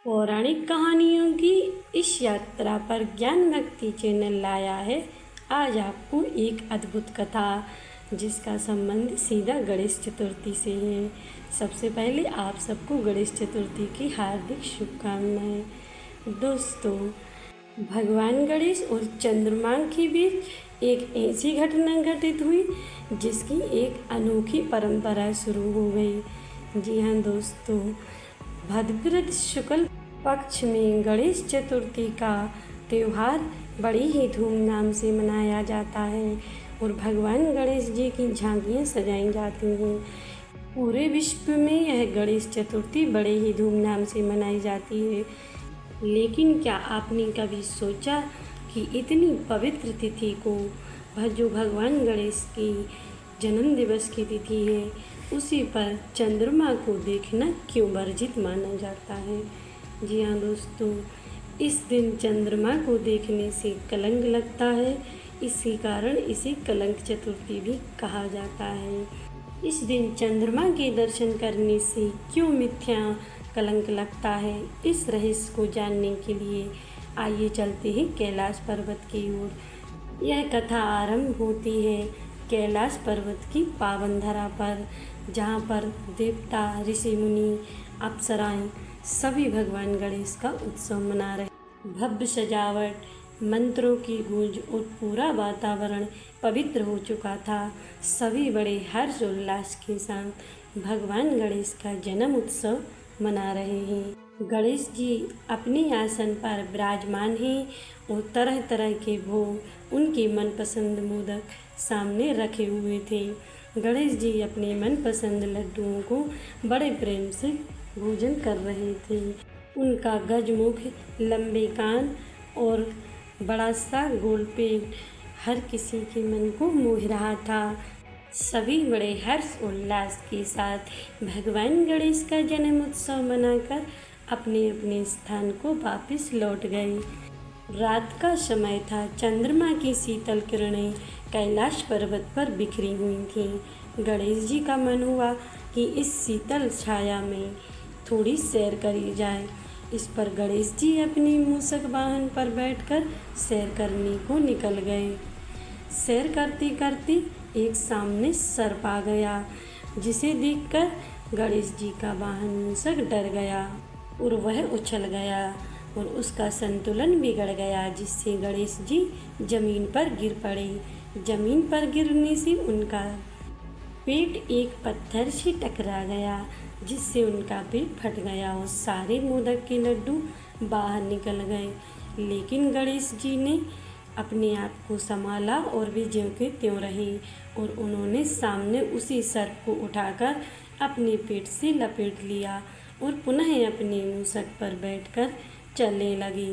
पौराणिक कहानियों की इस यात्रा पर ज्ञान भक्ति चैनल लाया है आज आपको एक अद्भुत कथा, जिसका संबंध सीधा गणेश चतुर्थी से है। सबसे पहले आप सबको गणेश चतुर्थी की हार्दिक शुभकामनाएं। दोस्तों, भगवान गणेश और चंद्रमा के बीच एक ऐसी घटना घटित हुई जिसकी एक अनोखी परंपरा शुरू हो गई। जी हाँ दोस्तों, भाद्रपद शुक्ल पक्ष में गणेश चतुर्थी का त्यौहार बड़ी ही धूमधाम से मनाया जाता है और भगवान गणेश जी की झांकियाँ सजाई जाती हैं। पूरे विश्व में यह गणेश चतुर्थी बड़े ही धूमधाम से मनाई जाती है। लेकिन क्या आपने कभी सोचा कि इतनी पवित्र तिथि को जो भगवान गणेश की जन्म दिवस की तिथि है, उसी पर चंद्रमा को देखना क्यों वर्जित माना जाता है? जी हाँ दोस्तों, इस दिन चंद्रमा को देखने से कलंक लगता है, इसी कारण इसे कलंक चतुर्थी भी कहा जाता है। इस दिन चंद्रमा के दर्शन करने से क्यों मिथ्या कलंक लगता है, इस रहस्य को जानने के लिए आइए चलते हैं कैलाश पर्वत की ओर। यह कथा आरंभ होती है कैलाश पर्वत की पावन धरा पर, जहाँ पर देवता, ऋषि मुनि, अप्सराएं सभी भगवान गणेश का उत्सव मना रहे। भव्य सजावट, मंत्रों की गूंज और पूरा वातावरण पवित्र हो चुका था। सभी बड़े हर्ष उल्लास के साथ भगवान गणेश का जन्म उत्सव मना रहे हैं। गणेश जी अपने आसन पर विराजमान हैं और तरह तरह के भोग, उनके मनपसंद मोदक सामने रखे हुए थे। गणेश जी अपने मनपसंद लड्डुओं को बड़े प्रेम से भोजन कर रहे थे। उनका गजमुख, लंबे कान और बड़ा सा गोल पेट हर किसी के मन को मोह रहा था। सभी बड़े हर्ष उल्लास के साथ भगवान गणेश का जन्म उत्सव मनाकर अपने अपने स्थान को वापस लौट गए। रात का समय था। चंद्रमा की शीतल किरणें कैलाश पर्वत पर बिखरी हुई थीं। गणेश जी का मन हुआ कि इस शीतल छाया में थोड़ी सैर करी जाए। इस पर गणेश जी अपनी मूषक वाहन पर बैठकर सैर करने को निकल गए। सैर करते करते एक सामने सर्प आ गया, जिसे देखकर गणेश जी का वाहन मूषक डर गया और वह उछल गया और उसका संतुलन बिगड़ गया, जिससे गणेश जी जमीन पर गिर पड़े। जमीन पर गिरने से उनका पेट एक पत्थर से टकरा गया, जिससे उनका पेट फट गया और सारे मोदक के लड्डू बाहर निकल गए। लेकिन गणेश जी ने अपने आप को संभाला और वे ज्यों के त्यों रहे और उन्होंने सामने उसी सर्प को उठाकर अपने पेट से लपेट लिया और पुनः अपने मूषक पर बैठकर चलने लगे।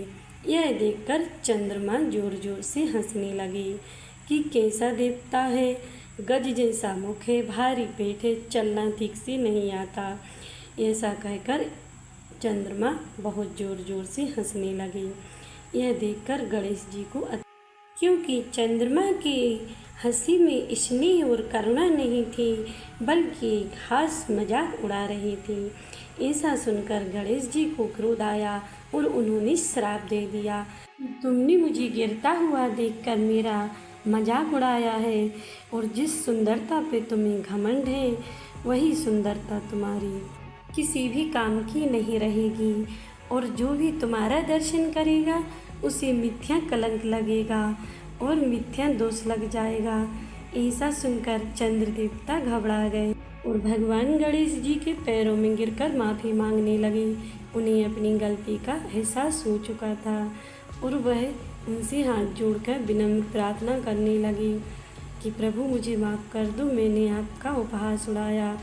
यह देखकर चंद्रमा जोर जोर से हंसने लगे कि कैसा देवता है, गज जैसा मुख है, भारी पेट है, चलना ठीक से नहीं आता। ऐसा कहकर चंद्रमा बहुत जोर जोर से हंसने लगे। यह देखकर गणेश जी को क्योंकि चंद्रमा की हंसी में स्नेह और करुणा नहीं थी, बल्कि हास्य मजाक उड़ा रहे थे। ऐसा सुनकर गणेश जी को क्रोध आया और उन्होंने श्राप दे दिया, तुमने मुझे गिरता हुआ देखकर मेरा मजाक उड़ाया है और जिस सुंदरता पे तुम्हें घमंड है, वही सुंदरता तुम्हारी किसी भी काम की नहीं रहेगी और जो भी तुम्हारा दर्शन करेगा उसे मिथ्या कलंक लगेगा और मिथ्या दोष लग जाएगा। ऐसा सुनकर चंद्र देवता घबरा गए और भगवान गणेश जी के पैरों में गिरकर माफ़ी मांगने लगे। उन्हें अपनी गलती का एहसास हो चुका था और वह उनसे हाथ जोड़कर विनम्र प्रार्थना करने लगी कि प्रभु मुझे माफ़ कर दो, मैंने आपका उपहास उड़ाया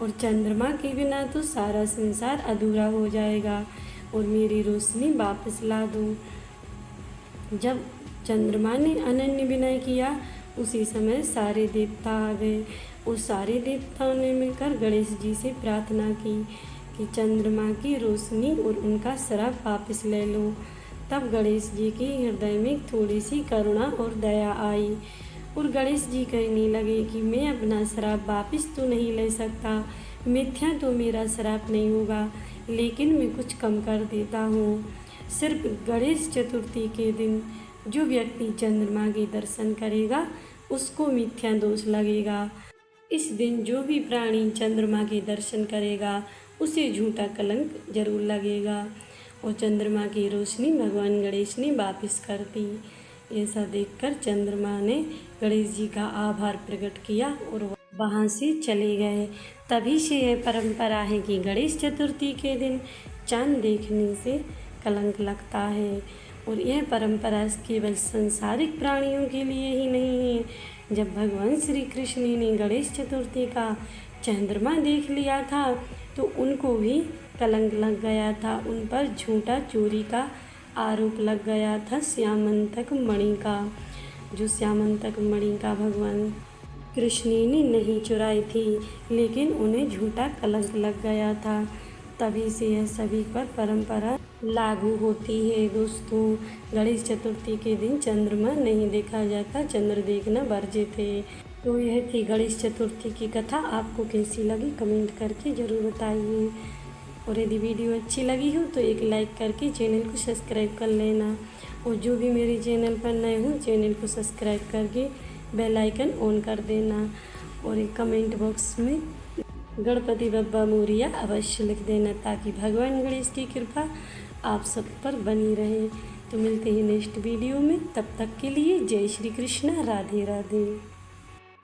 और चंद्रमा के बिना तो सारा संसार अधूरा हो जाएगा और मेरी रोशनी वापस ला दो। जब चंद्रमा ने अनन्य विनय किया, उसी समय सारे देवता आ गए और सारे देवताओं ने मिलकर गणेश जी से प्रार्थना की कि चंद्रमा की रोशनी और उनका श्राप वापस ले लो। तब गणेश जी के हृदय में थोड़ी सी करुणा और दया आई और गणेश जी कहने लगे कि मैं अपना श्राप वापस तो नहीं ले सकता, मिथ्या तो मेरा श्राप नहीं होगा, लेकिन मैं कुछ कम कर देता हूँ। सिर्फ गणेश चतुर्थी के दिन जो व्यक्ति चंद्रमा के दर्शन करेगा उसको मिथ्या दोष लगेगा। इस दिन जो भी प्राणी चंद्रमा के दर्शन करेगा उसे झूठा कलंक जरूर लगेगा और चंद्रमा की रोशनी भगवान गणेश ने वापस कर दी। ऐसा देखकर चंद्रमा ने गणेश जी का आभार प्रकट किया और वहाँ से चले गए। तभी से यह परंपरा है कि गणेश चतुर्थी के दिन चांद देखने से कलंक लगता है। और यह परंपरा केवल सांसारिक प्राणियों के लिए ही नहीं है। जब भगवान श्री कृष्ण ने गणेश चतुर्थी का चंद्रमा देख लिया था तो उनको भी कलंक लग गया था। उन पर झूठा चोरी का आरोप लग गया था श्यामंतक मणि का, जो श्यामंतक मणि का भगवान कृष्ण ने नहीं चुराई थी, लेकिन उन्हें झूठा कलंक लग गया था। तभी से यह सभी पर परंपरा लागू होती है। दोस्तों, गणेश चतुर्थी के दिन चंद्रमा नहीं देखा जाता, चंद्र देखना वर्जित है। तो यह थी गणेश चतुर्थी की कथा। आपको कैसी लगी कमेंट करके ज़रूर बताइए। और यदि वीडियो अच्छी लगी हो तो एक लाइक करके चैनल को सब्सक्राइब कर लेना। और जो भी मेरे चैनल पर नए हों चैनल को सब्सक्राइब करके बेल आइकन ऑन कर देना। और एक कमेंट बॉक्स में गणपति बप्पा मोरिया अवश्य लिख देना ताकि भगवान गणेश की कृपा आप सब पर बनी रहे। तो मिलते हैं नेक्स्ट वीडियो में, तब तक के लिए जय श्री कृष्ण, राधे राधे।